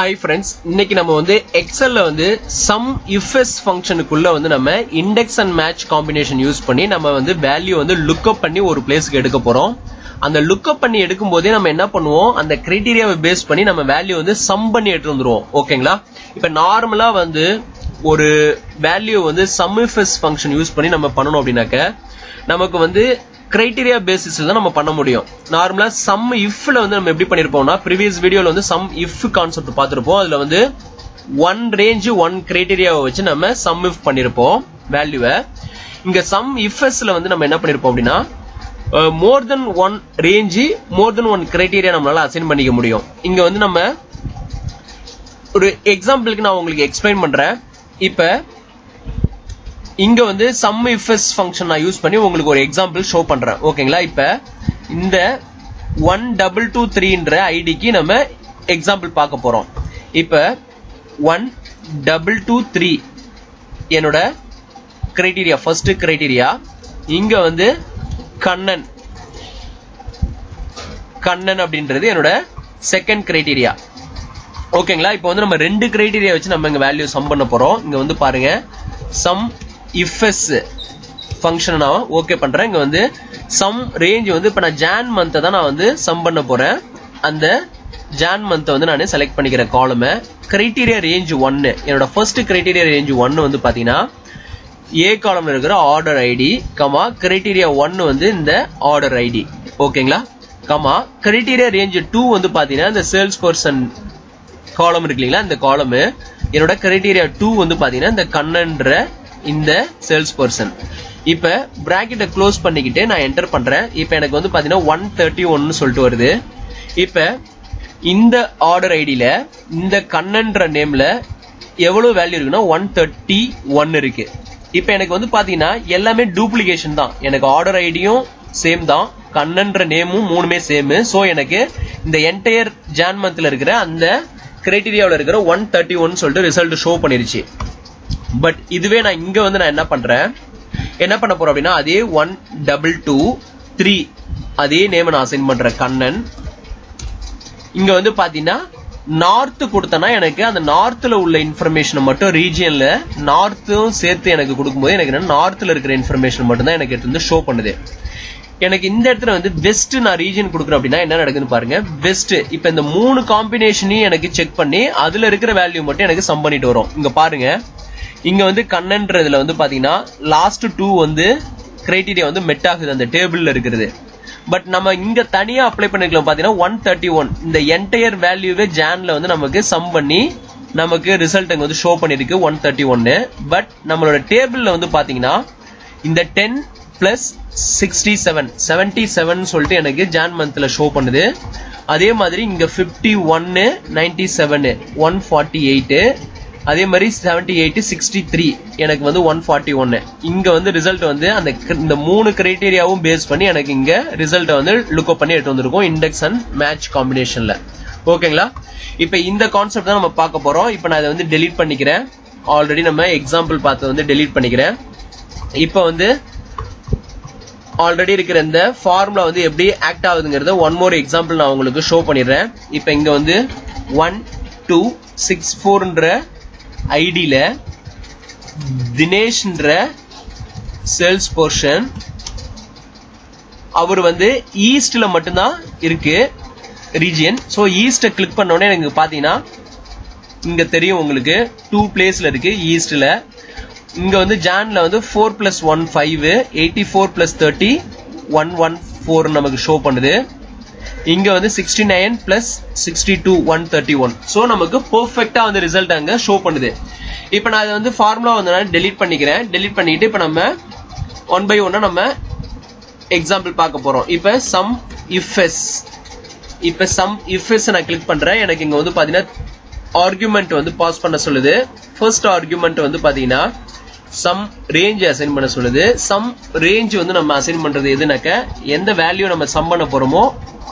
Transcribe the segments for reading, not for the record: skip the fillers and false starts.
Hi friends, இன்னைக்கு நம்ம வந்து எக்ஸல்ல வந்து Sumifs ஃபங்க்ஷனுக்குள்ள வந்து நம்ம index and match combination use பண்ணி நம்ம வந்து வேல்யூ வந்து லுக் அப் பண்ணி ஒரு பிளேஸ்க்கு எடுக்க போறோம். அந்த லுக் அப் பண்ணி எடுக்கும்போதே நம்ம என்ன பண்ணுவோம், அந்த கிரைட்டீரியாவை பேஸ் பண்ணி நம்ம வேல்யூ வந்து சம் பண்ணி எடுத்து வந்துருவோம். ஓகேங்களா? இப்போ நார்மலா வந்து ஒரு வேல்யூ வந்து Sumifs ஃபங்க்ஷன் யூஸ் பண்ணி நம்ம பண்ணனும் அப்படினாக்க நமக்கு வந்து கிரைட்டீரியா பேசிஸ்ல தான் நம்ம பண்ண முடியும். நார்மலா சம் இஃப்ல வந்து நம்ம எப்படி பண்ணிருப்போம்னா previous வீடியோல வந்து சம் இஃப் கான்செப்ட் பார்த்திருப்போம். அதுல வந்து ஒன் ரேஞ்ச் ஒன் கிரைட்டீரியாவை வச்சு நம்ம சம் இஃப் பண்ணிருப்போம் வேல்யூவை. இங்க சம் இஃப்ஸ்ல வந்து நம்ம என்ன பண்ணிருப்போம் அப்படின்னா மோர் தென் ஒன் ரேஞ்ச் மோர் தென் ஒன் கிரைட்டீரியா நம்மளால அசைன் பண்ணிக்க முடியும். இங்க வந்து நம்ம ஒரு எக்ஸாம்பிளுக்கு நான் உங்களுக்கு எக்ஸ்பிளைன் பண்றேன். இப்ப இங்க வந்து Sumifs ஃபங்க்ஷன் நான் யூஸ் பண்ணி உங்களுக்கு ஒரு எக்ஸாம்பிள் ஷோ பண்றேன். ஓகேங்களா? இப்ப இந்த 1223ன்ற ஐடிக்கு நம்ம எக்ஸாம்பிள் பார்க்க போறோம். இப்ப 1223 என்னோட கிரைட்டீரியா, ஃபர்ஸ்ட் கிரைட்டீரியா. இங்க வந்து கண்ணன் அப்படின்றது என்னோட செகண்ட் கிரைட்டீரியா. ஓகேங்களா? இப்போ வந்து நம்ம ரெண்டு கிரைட்டீரியா வச்சு நம்ம இங்க வேல்யூ சம் பண்ண போறோம். இங்க வந்து பாருங்க, Sumifs ஃபங்க்ஷன் நான் ஓகே பண்றேன். இங்க வந்து சம் ரேஞ்ச் வந்து இப்ப நான் ஜான் மந்த் தான் நான் வந்து சம் பண்ண போறேன். அந்த ஜான் மந்த் வந்து நான் செலக்ட் பண்ணிக்கிறேன் காலம். கிரைட்டீரியா ரேஞ்ச் 1, என்னோட ஃபர்ஸ்ட் கிரைட்டீரியா ரேஞ்ச் 1 வந்து பாத்தீங்கன்னா ஏ காலம்ல இருக்கிற ஆர்டர் ஐடி கமா கிரைட்டீரியா 1 வந்து இந்த ஆர்டர் ஐடி. ஓகேங்களா? கமா கிரைட்டீரியா ரேஞ்ச் 2 வந்து பாத்தீங்கன்னா இந்த சேல்ஸ் பர்சன் காலம் இருக்கு இல்லைங்களா, இந்த காலம் என்னோட கிரைட்டீரியா 2 வந்து பாத்தீங்கன்னா இந்த கண்ணன்ற இந்த சேல்ஸ் பர்சன். இப்ப பிராக்கெட்டை க்ளோஸ் பண்ணிக்கிட்டு நான் என்டர் பண்றேன். இப்ப எனக்கு வந்து பாத்தீங்கன்னா 131 சொல்லிட்டு வருது. இப்ப இந்த ஆர்டர் ஐடியில இந்த கண்ணன்ற நேம்ல எவ்வளவு வேல்யூ இருக்குன்னா 131 இருக்கு. இப்ப எனக்கு வந்து பாத்தீங்கன்னா எல்லாமே டூப்ளிகேஷன் தான். எனக்கு ஆர்டர் ஐடியும் சேம் தான், கண்ணன்ற நேமும் மூணுமே சேம். சோ எனக்கு இந்த என்டையர் ஜான் மந்த்ல இருக்கிற அந்த கிரைட்டீரியாவில் இருக்கிற 131 சொல்லிட்டு ரிசல்ட் ஷோ பண்ணிருச்சு. பட் இதுவே நான் இங்க வந்து நான் என்ன பண்ண போறேன் அப்படின்னா அதே 1223 அதே நேம் நான் அசைன் பண்றேன் கண்ணன். இங்க வந்து பாத்தீங்கன்னா நார்த் கொடுத்தனா எனக்கு அந்த நார்த்ல உள்ள இன்ஃபர்மேஷன் மட்டும் ரீஜியன்ல நார்த்தும் சேர்த்து எனக்கு கொடுக்கும்போது எனக்கு நார்த்ல இருக்கிற இன்ஃபர்மேஷன் மட்டும் தான் எனக்கு எடுத்து வந்து ஷோ பண்ணுது. எனக்கு இந்த இடத்துல வந்து வெஸ்ட் நான் ரீஜன் கொடுக்குறேன் அப்படின்னா என்ன நடக்குதுன்னு பாருங்க. வெஸ்ட் இப்ப இந்த மூணு காம்பினேஷனையும் எனக்கு செக் பண்ணி அதுல இருக்கிற வேல்யூ மட்டும் எனக்கு சம் பண்ணிட்டு வரும். இங்க பாருங்க, இங்க வந்து கண்ணன்றதுல வந்து பாத்தீங்கன்னா லாஸ்ட் 2 வந்து கிரைட்டீரியா வந்து மெட் ஆகுது அந்த டேபிள்ல இருக்கிறது. பட் நம்ம இங்க தனியா அப்ளை பண்ணிருக்கலாம் பாத்தீங்கன்னா 131 இந்த என்டையர் வேல்யூவே ஜான்ல வந்து நமக்கு சம் பண்ணி நமக்கு ரிசல்ட் அங்க வந்து ஷோ பண்ணிருக்கு 131. பட் நம்மளோட டேபிள்ல வந்து பாத்தீங்கன்னா இந்த 10 பிளஸ் 77 சொல்லிட்டு எனக்கு ஜான் மந்த்ல ஷோ பண்ணுது. அதே மாதிரி இங்க 51 97 148 அதே மாதிரி 78 63 எனக்கு வந்து 141. இங்க வந்து ரிசல்ட் வந்து அந்த இந்த மூணு கிரைட்டீரியாவும் பேஸ் பண்ணி எனக்கு இங்க ரிசல்ட் வந்து லுக் அப் பண்ணி எடுத்து வந்திருக்கும் இண்டெக்ஸ் அண்ட் மேட்ச் காம்பினேஷன்ல. ஓகேங்களா? இப்ப இந்த கான்செப்ட் தான் நம்ம பார்க்க போறோம். இப்ப நான் இதை வந்து டெலீட் பண்ணிக்கிறேன். ஆல்ரெடி நம்ம எக்ஸாம்பிள் பார்த்து வந்து டெலீட் பண்ணிக்கிறேன். இப்ப வந்து ஆல்ரெடி இருக்கிற இந்த ஃபார்முலா வந்து எப்படி ஆக்ட் ஆகுதுங்கிறத ஒன் மோர் எக்ஸாம்பிள் நான் உங்களுக்கு ஷோ பண்ணிடுறேன். இப்ப இங்க வந்து 1264ன்ற ஐடியில தினேஷ்ன்ற சேல்ஸ் போர்ஷன் அவர் வந்து ஈஸ்ட்ல மட்டும்தான் இருக்கு ரீஜியன். சோ ஈஸ்ட கிளிக் பண்ண உடனே எனக்கு பாத்தீங்கன்னா இங்க தெரியும் உங்களுக்கு 2 பிளேஸ்ல இருக்கு ஈஸ்ட்ல. இங்க வந்து ஜான்ல வந்து 4 plus 1 5 84 plus 30 114 நமக்கு ஷோ பண்ணுது. இங்க வந்து 69 plus 62 131. சோ நமக்கு பெர்ஃபெக்ட்டா வந்து ரிசல்ட் அங்க ஷோ பண்ணுது. இப்போ நான் இத வந்து ஃபார்முலா வந்து நான் டெலீட் பண்ணிக்கிறேன். டெலீட் பண்ணிட்டு இப்போ நம்ம 1 by 1 நம்ம எக்ஸாம்பிள் பார்க்க போறோம். இப்போ Sumifs நான் கிளிக் பண்றேன். எனக்கு இங்க வந்து பாத்தீங்கன்னா ஆர்குமெண்ட் வந்து பாஸ் பண்ண சொல்லுது. ஃபர்ஸ்ட் ஆர்குமெண்ட் வந்து பாத்தீங்கன்னா சம் ரேஞ்ச் அசைன் பண்ண சொல்லுது. சம் ரேஞ்ச் வந்து நம்ம அசைன் பண்றது எதுனாக்க எந்த வேல்யூ நம்ம சம் பண்ண போறோமோ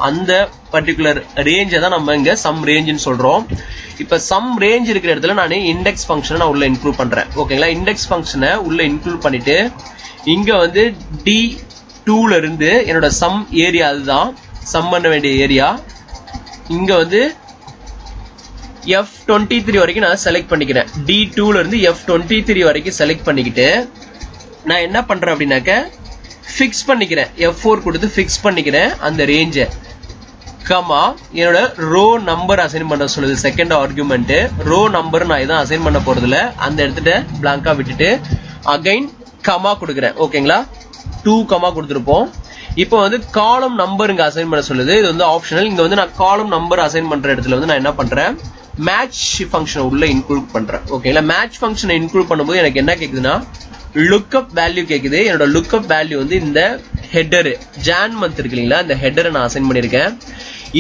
அந்த பர்டிகுலர் ரேஞ்சை தான் நம்ம இங்க சம் ரேஞ்சுன்னு சொல்றோம். இப்ப சம் ரேஞ்ச் இருக்கிற இடத்துல நான் இண்டெக்ஸ் ஃபங்க்ஷனை நான் உள்ள இன்க்ளூட் பண்றேன். ஓகேங்களா? இண்டெக்ஸ் ஃபங்க்ஷனை உள்ள இன்க்ளூட் பண்ணிட்டு இங்க வந்து D2ல இருந்து என்னோட சம் ஏரியா, அதுதான் சம் பண்ண வேண்டிய ஏரியா. இங்க வந்து F23 வரைக்கும் நான் செலக்ட் பண்ணிக்கிறேன். D2 ல இருந்து F23 வரைக்கும் செலக்ட் பண்ணிக்கிட்டு நான் என்ன பண்றேன் அப்படின்னாக்க ஃபிக்ஸ் பண்ணிக்கிறேன். F4 கொடுத்து ஃபிக்ஸ் பண்ணிக்கிறேன் அந்த ரேஞ்சை. கமா என்னோட ரோ நம்பர் அசைன் பண்ண சொல்லுது. செகண்ட் ஆர்குமெண்ட் ரோ நம்பர் நான் இதான் அசைன் பண்ண போறதுல அந்த இடத்துல பிளாங்கா விட்டுட்டு அகைன் கமா கொடுக்குறேன். ஓகேங்களா, 2 கமா கொடுத்துருப்போம். இப்போ வந்து காலம் நம்பர் இங்க அசைன் பண்ண சொல்லுது. இது வந்து ஆப்ஷனல். இங்க வந்து நான் காலம் நம்பர் அசைன் பண்ற இடத்துல வந்து நான் என்ன பண்றேன், மேட்ச் ஃபங்க்ஷனை உள்ள இன்க்ளூட் பண்றேன். ஓகேங்களா, மேட்ச் ஃபங்க்ஷனை இன்க்ளூட் பண்ணும்போது எனக்கு என்ன கேக்குதுன்னா லுக்அப் வேல்யூ கேக்குது. என்னோட லுக்அப் வேல்யூ வந்து இந்த ஹெட்டர் ஜான் மந்த் இருக்கு இல்லைங்களா, இந்த ஹெட்டரை நான் அசைன் பண்ணிருக்கேன்.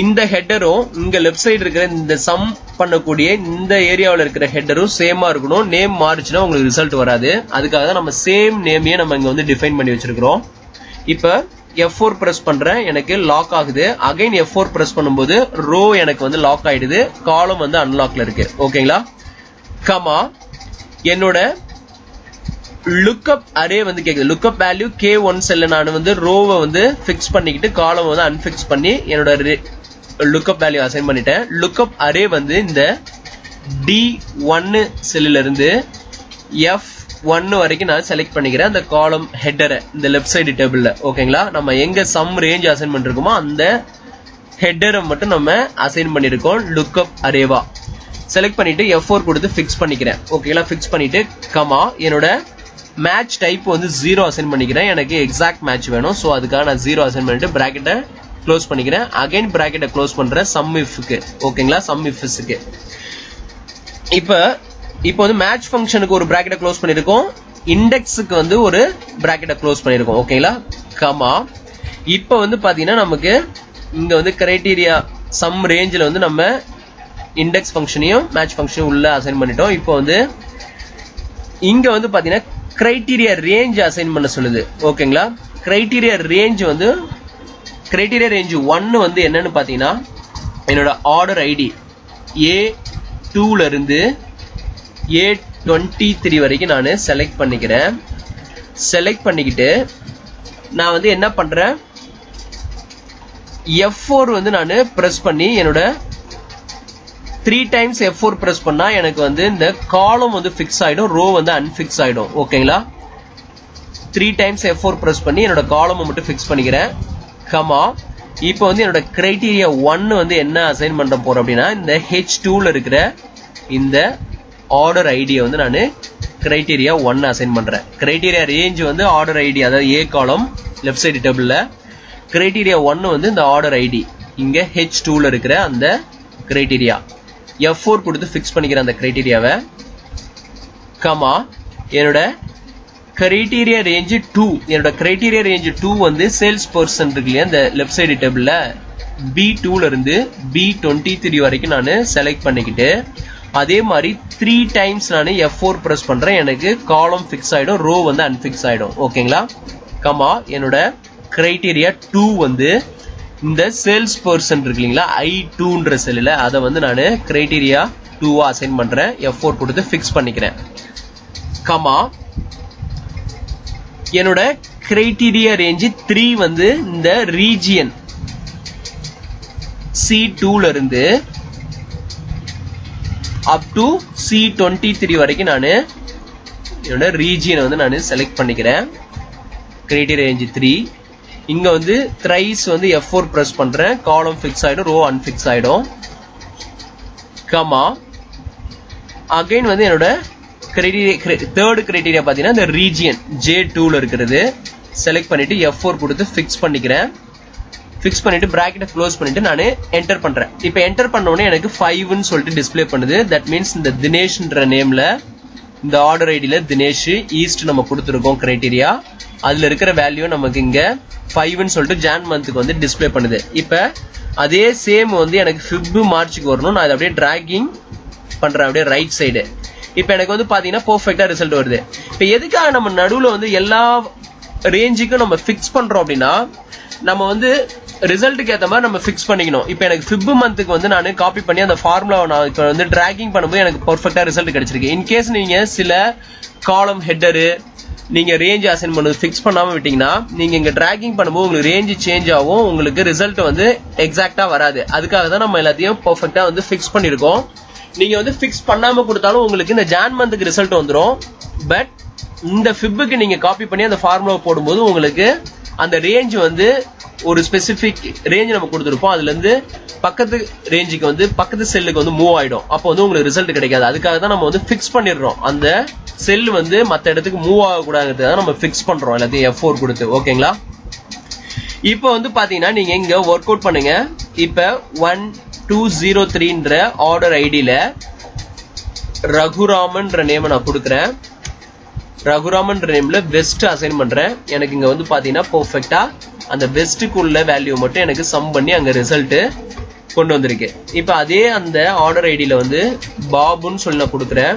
இந்த ஹெட்டரும் இங்க லெஃப்ட் சைடு இருக்கிற இந்த சம் பண்ணக்கூடிய இந்த ஏரியாவில் இருக்கிற ஹெட்டரும் சேமா இருக்கணும். நேம் மாறிச்சுன்னா உங்களுக்கு ரிசல்ட் வராது. அதுக்காக தான் நம்ம சேம் நேமையே நம்ம இங்க வந்து டிஃபைன் பண்ணி வச்சிருக்கிறோம். இப்ப F4 பிரஸ் பண்றேன், எனக்கு லாக் ஆகுது. அகைன் F4 பிரஸ் பண்ணும்போது ரோ எனக்கு வந்து லாக் ஆயிடுது, காலம் வந்து அன்லாக்ல இருக்கு. ஓகேங்களா, கமா என்னோட லுக்அப் அரே வந்து கேக்குது. லுக்அப் வேல்யூ K1 செல்ல நான் வந்து ரோவை வந்து ஃபிக்ஸ் பண்ணிக்கிட்டு காலம் வந்து அன்ஃபிக்ஸ் பண்ணி என்னோட லுக்அப் வேல்யூ அசைன் பண்ணிட்டேன். லுக்அப் அரே வந்து இந்த D1 செல்லில இருந்து F1 வரைக்கும் நான் செலக்ட் பண்ணிக்கிறேன் அந்த காலம் ஹெட்டரை இந்த லெஃப்ட் சைடு டேபிள்ல. ஓகேங்களா, நம்ம எங்க சம் ரேஞ்ச் அசைன் பண்ணிருக்கோமோ அந்த ஹெட்டரை மட்டும் நம்ம அசைன் பண்ணிருக்கோம் லுக்அப் அரேவா. செலக்ட் பண்ணிட்டு F4 கொடுத்து ஃபிக்ஸ் பண்ணிக்கிறேன். ஓகேங்களா, ஃபிக்ஸ் பண்ணிட்டு கமா என்னோட மேட்ச் டைப் வந்து 0 அசைன் பண்ணிக்கிறேன். எனக்கு எக்ஸாக்ட் மேட்ச் வேணும். ஸோ அதுக்காக நான் 0 அசைன் பண்ணிட்டு பிராக்கெட்டை க்ளோஸ் பண்ணிக்கிறேன். அகைன் பிராக்கெட்டை க்ளோஸ் பண்றேன் சம்இஃப்க்கு. ஓகேங்களா, சம்இஃப்ஸ்க்கு. இப்போ வந்து மேட்ச் ஃபங்க்ஷனுக்கு ஒரு பிராக்கெட்டை க்ளோஸ் பண்ணிருக்கோம், இண்டெக்ஸுக்கு வந்து ஒரு பிராக்கெட்டை க்ளோஸ் பண்ணிருக்கோம். ஓகேங்களா, கமா இப்போ வந்து பாத்தீங்கன்னா நமக்கு இங்க வந்து கிரைட்டீரியா சம் ரேஞ்சில் வந்து நம்ம இண்டெக்ஸ் ஃபங்க்ஷனையும் மேட்ச் ஃபங்க்ஷனையும் உள்ள அசைன் பண்ணிட்டோம். இப்போ வந்து இங்க வந்து பாத்தீங்கன்னா கிரைட்டீரியா ரேஞ்ச் அசைன் பண்ண சொல்லுது. ஓகேங்களா, கிரைட்டீரியா ரேஞ்ச் வந்து கிரைட்டீரியா ரேஞ்ச் 1 வந்து என்னன்னு பாத்தீங்கன்னா என்னோட ஆர்டர் ஐடி A2 ல இருந்து A23 வரைக்கும் நான் செலக்ட் பண்ணிக்கிறேன். செலக்ட் பண்ணிக்கிட்டு நான் வந்து என்ன பண்றேன், F4 வந்து நான் பிரஸ் பண்ணி என்னோட 3 டைம்ஸ் F4 பிரஸ் பண்ணா எனக்கு வந்து இந்த காலம் வந்து ஃபிக்ஸ் ஆயிடும், ரோ வந்து அன்ஃபிக்ஸ் ஆயிடும். ஓகேங்களா, 3 டைம்ஸ் F4 பிரஸ் பண்ணி என்னோட காலம் மட்டும் ஃபிக்ஸ் பண்ணிக்கிறேன். கமா இப்போ வந்து என்னோட கிரைட்டீரியா 1 வந்து என்ன அசைன் பண்ண போறோம் அப்படின்னா இந்த H2 ல இருக்கிற இந்த ஆர்டர் ஐடியை வந்து நான் கிரைட்டீரியா 1 அசைன் பண்றேன். கிரைட்டீரியா ரேஞ்ச் வந்து ஆர்டர் ஐடி, அதாவது A காலம் லெஃப்ட் சைடு டேபிள்ல. கிரைட்டீரியா 1 வந்து இந்த ஆர்டர் ஐடி இங்க H2 ல இருக்கிற அந்த கிரைட்டீரியா. F4 கொடுத்து ஃபிக்ஸ் பண்ணிக்கிற அந்த கிரைட்டீரியாவை. கமா என்னோட கிரைட்டீரியா ரேஞ்ச் 2, என்னோட கிரைட்டீரியா ரேஞ்ச் 2 வந்து சேல்ஸ் பர்சன் இருக்கு இல்லையா இந்த லெஃப்ட் சைடு டேபிள்ல B2 ல இருந்து B23 வரைக்கும் நான் செலக்ட் பண்ணிக்கிட்டு அதே மாதிரி 3 டைம்ஸ் நான் F4 பிரஸ் பண்றேன். எனக்கு காலம் ஃபிக்ஸ் ஆயிடும், ரோ வந்து அன்ஃபிக்ஸ் ஆயிடும். ஓகேங்களா, கமா என்னோட கிரைட்டீரியா 2 வந்து இந்த சேல்ஸ் பர்சன் இருக்கு இல்லைங்களா I2ன்ற செல்லில் அதை வந்து நான் கிரைட்டீரியா 2 அசைன் பண்றேன். F4 கொடுத்து ஃபிக்ஸ் பண்ணிக்கிறேன். கமா என்னோட கிரைட்டீரியா ரேஞ்ச் 3 வந்து இந்த ரீஜியன் C2 ல இருந்து அப் டு C23 வரைக்கும் நான் என்னோட ரீஜியனை வந்து நான் செலக்ட் பண்ணிக்கிறேன். கிரைட்டீரியா ரேஞ்ச் 3 இங்க வந்து thrice வந்து F4 பிரஸ் பண்றேன், காலம் ஃபிக்ஸ் ஆயிடும், ரோ அன்ஃபிக்ஸ் ஆயிடும். கமா அகைன் வந்து என்னோட தேர்ட் கிரைட்டீரியா பாத்தீங்கன்னா இந்த ரீஜியன் J2 ல இருக்கிறது செலக்ட் பண்ணிட்டு F4 கொடுத்து ஃபிக்ஸ் பண்ணிக்கிறேன். ஃபிக்ஸ் பண்ணிட்டு பிராக்கெட்டை க்ளோஸ் பண்ணிட்டு நான் என்டர் பண்றேன். இப்போ என்டர் பண்ண உடனே எனக்கு 5ன்னு சொல்லிட்டு டிஸ்ப்ளே பண்ணுது. தட் மீன்ஸ் இந்த தினேஷ்ன்ற நேம்ல இந்த ஆர்டர் ஐடியில தினேஷ் ஈஸ்ட் நம்ம கொடுத்துருக்கோம் கிரைட்டீரியா. அதுல இருக்கிற வேல்யூ நமக்கு இங்க 5ன்னு சொல்லிட்டு ஜான் மந்த்துக்கு வந்து டிஸ்ப்ளே பண்ணுது. இப்போ அதே சேம் வந்து எனக்கு Feb மார்ச்சுக்கு வரணும். நான் அதை அப்படியே டிராகிங் பண்றேன் அப்படியே ரைட் சைடு. இப்போ எனக்கு வந்து பாத்தீங்கன்னா பெர்ஃபெக்ட்டா ரிசல்ட் வருது. இப்போ எதுக்காக நம்ம நடுவுல வந்து எல்லா ரேஞ்சுக்கும் நம்ம ஃபிக்ஸ் பண்றோம் அப்படின்னா நம்ம வந்து ரிசல்ட்டுக்கு ஏற்ற மாதிரி நம்ம ஃபிக்ஸ் பண்ணிக்கணும். இப்போ எனக்கு ஃபிப் மந்த்துக்கு வந்து நான் காப்பி பண்ணி அந்த ஃபார்முலாவை நான் இப்போ வந்து டிராகிங் பண்ணும்போது எனக்கு பர்ஃபெக்டாக ரிசல்ட் கிடைச்சிருக்கு. இன்கேஸ் நீங்கள் சில காலம் ஹெட்டரு நீங்கள் ரேஞ்ச் அசைன் பண்ணது ஃபிக்ஸ் பண்ணாமல் விட்டீங்கன்னா நீங்கள் இங்கே டிராகிங் பண்ணும்போது உங்களுக்கு ரேஞ்சு சேஞ்ச் ஆகும், உங்களுக்கு ரிசல்ட் வந்து எக்ஸாக்டாக வராது. அதுக்காக தான் நம்ம எல்லாத்தையும் பர்ஃபெக்டாக வந்து ஃபிக்ஸ் பண்ணியிருக்கோம். நீங்கள் வந்து ஃபிக்ஸ் பண்ணாமல் கொடுத்தாலும் உங்களுக்கு இந்த ஜான் மந்த்துக்கு ரிசல்ட் வந்துடும். பட் இந்த ஃபிப்புக்கு நீங்கள் காப்பி பண்ணி அந்த ஃபார்முலாவை போடும்போது உங்களுக்கு அந்த ரேஞ்ச் வந்து ஒரு ஸ்பெசிபிக் ரேஞ்ச் நம்ம கொடுத்துருப்போம், அதுலேருந்து பக்கத்து ரேஞ்சுக்கு வந்து பக்கத்து செல்லுக்கு வந்து மூவ் ஆகிடும். அப்போ வந்து உங்களுக்கு ரிசல்ட் கிடைக்காது. அதுக்காக தான் நம்ம வந்து ஃபிக்ஸ் பண்ணிடுறோம். அந்த செல் வந்து மற்ற இடத்துக்கு மூவ் ஆகக்கூடாதுதான் நம்ம ஃபிக்ஸ் பண்ணுறோம் எல்லாத்தையும் F4 கொடுத்து. ஓகேங்களா? இப்போ வந்து பார்த்தீங்கன்னா நீங்கள் இங்கே ஒர்க் அவுட் பண்ணுங்க. இப்போ 1203ன்ற ஆர்டர் ஐடியில் ரகுராமன்ற நேமை நான் கொடுக்குறேன். ரகுராமன்ற நேம்ல வெஸ்ட் அசைன் பண்றேன். எனக்கு இங்க வந்து பாத்தீங்கன்னா பெர்ஃபெக்ட்டா அந்த வெஸ்ட்டுக்குள்ள வேல்யூ மட்டும் எனக்கு சம் பண்ணி அங்க ரிசல்ட் கொண்டு வந்திருக்கு. இப்போ அதே அந்த ஆர்டர் ஐடியில வந்து பாபுன்னு சொல்லி நான் கொடுக்குறேன்,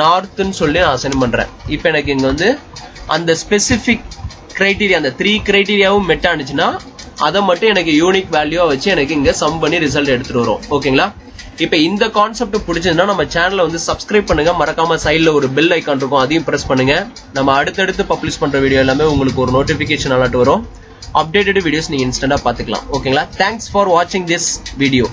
நார்த்ன்னு சொல்லி நான் அசைன் பண்றேன். இப்போ எனக்கு இங்க வந்து அந்த ஸ்பெசிபிக் கிரைட்டீரியா அந்த 3 கிரைட்டீரியாவும் மெட் ஆனிச்சுன்னா அதை மட்டும் எனக்கு யூனிக் வேல்யூவா வச்சு எனக்கு இங்க சம் பண்ணி ரிசல்ட் எடுத்துட்டு வரும். ஓகேங்களா? இப்போ இந்த கான்செப்ட் பிடிச்சதுன்னா நம்ம சேனலை வந்து சப்ஸ்கிரைப் பண்ணுங்க. மறக்காம சைடில் ஒரு பெல் ஐக்கான் இருக்கும், அதையும் பிரஸ் பண்ணுங்க. நம்ம அடுத்தடுத்து பப்ளிஷ் பண்ற வீடியோ எல்லாமே உங்களுக்கு ஒரு நோட்டிபிகேஷன் அலர்ட் வரும். அப்டேட்டட் வீடியோஸ் நீங்க இன்ஸ்டன்டா பாத்துக்கலாம். ஓகேங்களா? தேங்க்ஸ் ஃபார் வாட்சிங் திஸ் வீடியோ.